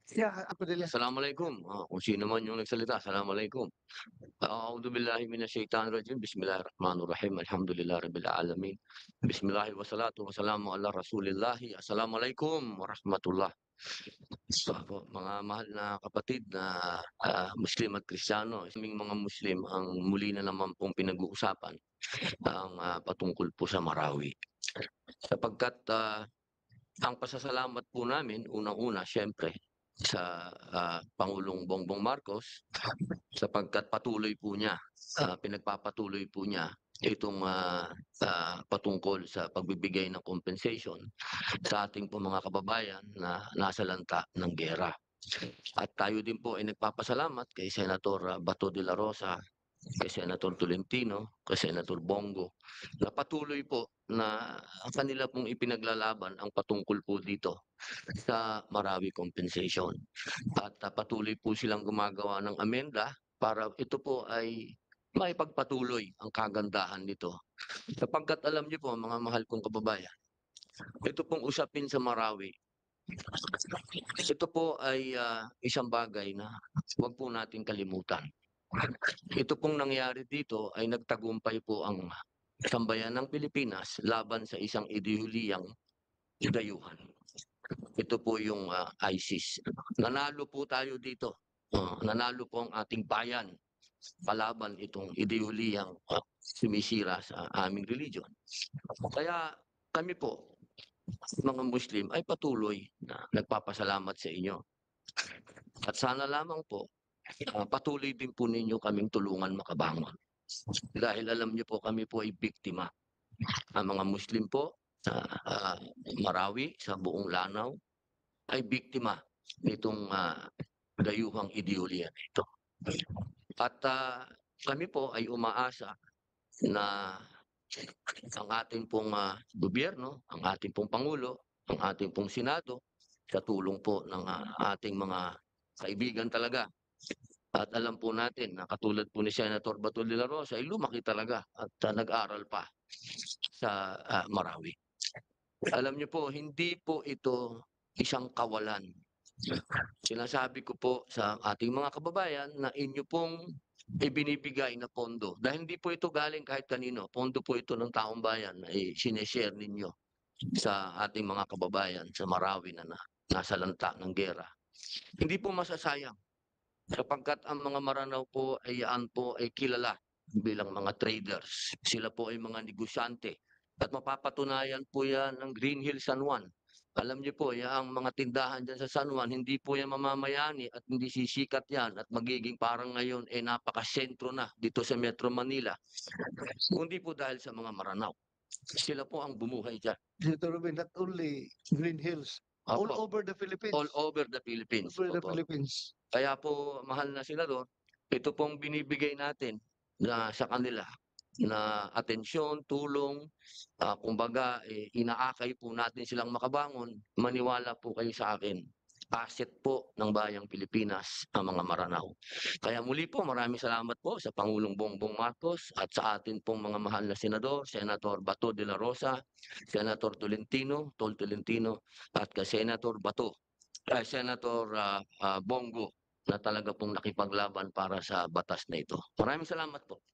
Yeah, Alhamdulillah. Assalamualaikum, kung sino man yung nagsalita, assalamualaikum. A'udhu billahi minasyaitanir rajim, bismillahirrahmanirrahim, alhamdulillahirabbil alamin. Bismillahi wassalatu wassalamu ala rasulillahi, assalamualaikum warahmatullah. So po, mga mahal na kapatid na, Muslim at Kristiyano, kaming mga Muslim ang muli na naman pong pinag-uusapan ang, patungkol po sa Marawi. Sapagkat, ang pasasalamat po namin unang-una siyempre sa, Pangulong Bongbong Marcos sapagkat patuloy po niya, pinagpapatuloy po niya itong, patungkol sa pagbibigay ng compensation sa ating po mga kababayan na nasa lanta ng giyera. At tayo din po ay nagpapasalamat kay Senator Bato de la Rosa, kay Senator Tolentino, kay Senator Bongo na patuloy po na ang kanila pong ipinaglalaban ang patungkol po dito sa Marawi compensation. At, patuloy po silang gumagawa ng amenda para ito po ay maipagpatuloy ang kagandahan nito. Sapagkat alam niyo po mga mahal kong kababayan, ito pong usapin sa Marawi, ito po ay, isang bagay na huwag po nating kalimutan. Ito pong nangyari dito ay nagtagumpay po ang sambayan ng Pilipinas laban sa isang ideolohiyang dayuhan. Ito po yung, ISIS. Nanalo po tayo dito, nanalo po ang ating bayan kalaban itong ideolohiyang, sumisira sa aming religion. Kaya kami po, mga Muslim ay patuloy na nagpapasalamat sa inyo. At sana lamang po, patuloy din po ninyo kaming tulungan makabangon. Dahil alam niyo po kami po ay biktima. Ang mga Muslim po sa, Marawi, sa buong Lanao ay biktima nitong, dayuhang ideolohiya na ito. At, kami po ay umaasa na ang ating pong, gobyerno, ang ating pong pangulo, ang ating pong senado, sa tulong po ng, ating mga kaibigan talaga at alam po natin na katulad po ni Senator Bato de la Rosa ay lumaki talaga at, nag-aral pa sa, Marawi. Alam niyo po hindi po ito isang kawalan. Sinasabi ko po sa ating mga kababayan na inyo pong ibinibigay na pondo dahil hindi po ito galing kahit kanino, pondo po ito ng taong bayan na shine-share ninyo sa ating mga kababayan sa Marawi na nasa lanta ng giyera. Hindi po masasayang sapagkat ang mga Maranao po ay yan po ay kilala bilang mga traders. Sila po ay mga negosyante at mapapatunayan po yan ng Green Hill San Juan. Alam niyo po, ang mga tindahan diyan sa San Juan, hindi po yan mamamayani at hindi sisikat yan at magiging parang ngayon napakasentro na dito sa Metro Manila. Kundi po dahil sa mga Maranao. Sila po ang bumuhay diyan. Senator Ruben, not only Green Hills, all Opo, over the all Philippines. over the Philippines. Over the Opo. Philippines. Kaya po mahal na senador, ito pong binibigay natin na sa kanila na atensyon, tulong, kumbaga, inaakay po natin silang makabangon, maniwala po kayo sa akin, asset po ng bayang Pilipinas ang mga Maranao. Kaya muli po maraming salamat po sa Pangulong Bongbong Marcos at sa atin pong mga mahal na senador, Senator Bato de la Rosa, Senator Tol Tolentino at kay Senator Senator, Bongo na talaga pong nakipaglaban para sa batas na ito. Maraming salamat po.